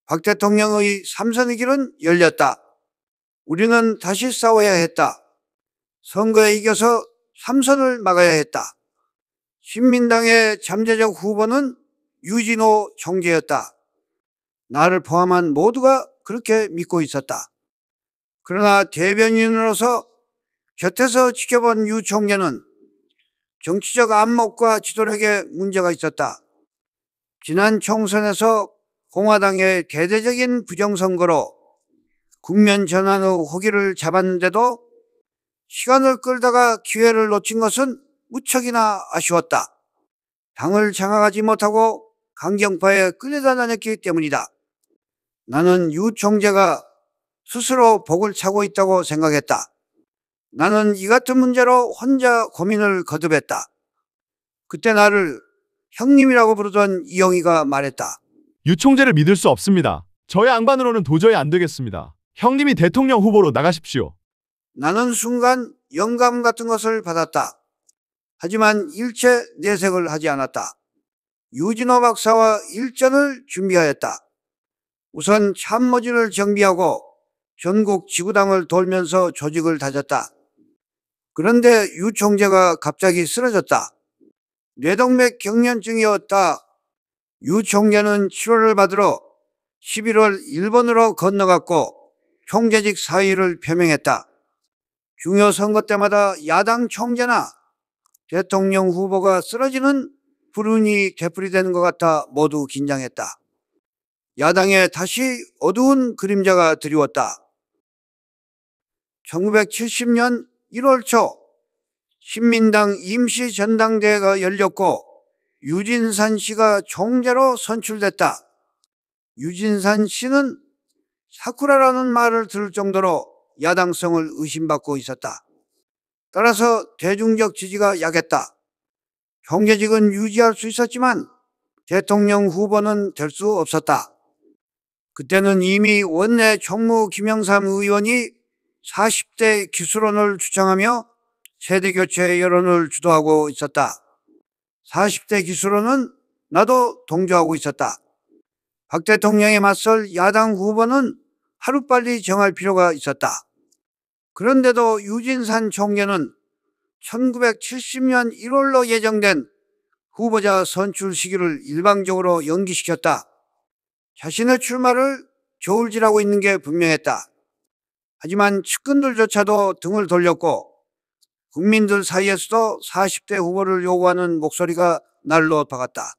박 대통령의 삼선의 길은 열렸다. 우리는 다시 싸워야 했다. 선거에 이겨서 삼선을 막아야 했다. 신민당의 잠재적 후보는 유진호 총재였다. 나를 포함한 모두가 그렇게 믿고 있었다. 그러나 대변인으로서 곁에서 지켜본 유 총재는 정치적 안목과 지도력에 문제가 있었다. 지난 총선에서 공화당의 대대적인 부정선거로 국면 전환의 호기를 잡았는데도 시간을 끌다가 기회를 놓친 것은 무척이나 아쉬웠다. 당을 장악하지 못하고 강경파에 끌려다 다녔기 때문이다. 나는 유 총재가 스스로 복을 차고 있다고 생각했다. 나는 이 같은 문제로 혼자 고민을 거듭했다. 그때 나를 형님이라고 부르던 이영희가 말했다. 유 총재를 믿을 수 없습니다. 저의 양반으로는 도저히 안 되겠습니다. 형님이 대통령 후보로 나가십시오. 나는 순간 영감 같은 것을 받았다. 하지만 일체 내색을 하지 않았다. 유진호 박사와 일전을 준비하였다. 우선 참모진을 정비하고 전국 지구당을 돌면서 조직을 다졌다. 그런데 유 총재가 갑자기 쓰러졌다. 뇌동맥 경련증이었다. 유 총재는 치료를 받으러 11월 일본으로 건너갔고 총재직 사의를 표명했다. 중요 선거 때마다 야당 총재나 대통령 후보가 쓰러지는 불운이 되풀이되는 것 같아 모두 긴장했다. 야당에 다시 어두운 그림자가 드리웠다. 1970년 1월 초 신민당 임시전당대회가 열렸고 유진산 씨가 총재로 선출됐다. 유진산 씨는 사쿠라라는 말을 들을 정도로 야당성을 의심받고 있었다. 따라서 대중적 지지가 약했다. 총재직은 유지할 수 있었지만 대통령 후보는 될 수 없었다. 그때는 이미 원내 총무 김영삼 의원이 40대 기술론을 주장하며 세대교체 여론을 주도하고 있었다. 40대 기술론은 나도 동조하고 있었다. 박 대통령에 맞설 야당 후보는 하루빨리 정할 필요가 있었다. 그런데도 유진산 총재는 1970년 1월로 예정된 후보자 선출 시기를 일방적으로 연기시켰다. 자신의 출마를 저울질하고 있는 게 분명했다. 하지만 측근들조차도 등을 돌렸고 국민들 사이에서도 40대 후보를 요구하는 목소리가 날로 박았다.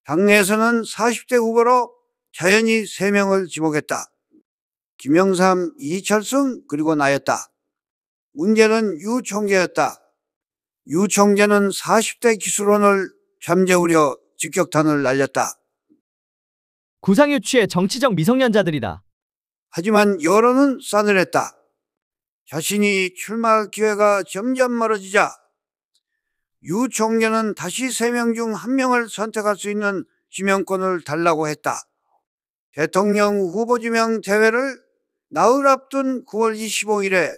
당내에서는 40대 후보로 자연히 3명을 지목했다. 김영삼, 이철승 그리고 나였다. 문제는 유 총재였다. 유 총재는 40대 기술원을 잠재우려 직격탄을 날렸다. 구상유치의 정치적 미성년자들이다. 하지만 여론은 싸늘했다. 자신이 출마할 기회가 점점 멀어지자 유 총재는 다시 3명 중 1명을 선택할 수 있는 지명권을 달라고 했다. 대통령 후보 지명 대회를 나흘 앞둔 9월 25일에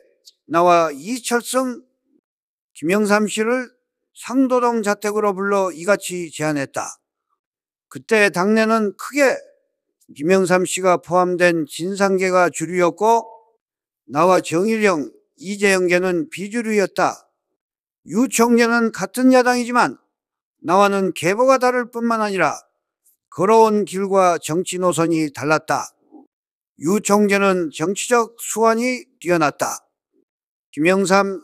나와 이철성, 김영삼 씨를 상도동 자택으로 불러 이같이 제안했다. 그때 당내는 크게 김영삼 씨가 포함된 진상계가 주류였고 나와 정일영, 이재영계는 비주류였다. 유 총재는 같은 야당이지만 나와는 계보가 다를 뿐만 아니라 걸어온 길과 정치 노선이 달랐다. 유 총재는 정치적 수완이 뛰어났다. 김영삼,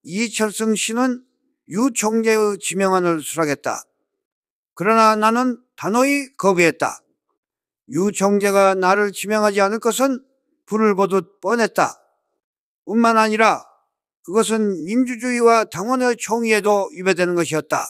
이철승 씨는 유 총재의 지명안을 수락했다. 그러나 나는 단호히 거부했다. 유 총재가 나를 지명하지 않을 것은 불을 보듯 뻔했다. 뿐만 아니라 그것은 민주주의와 당원의 총의에도 위배되는 것이었다.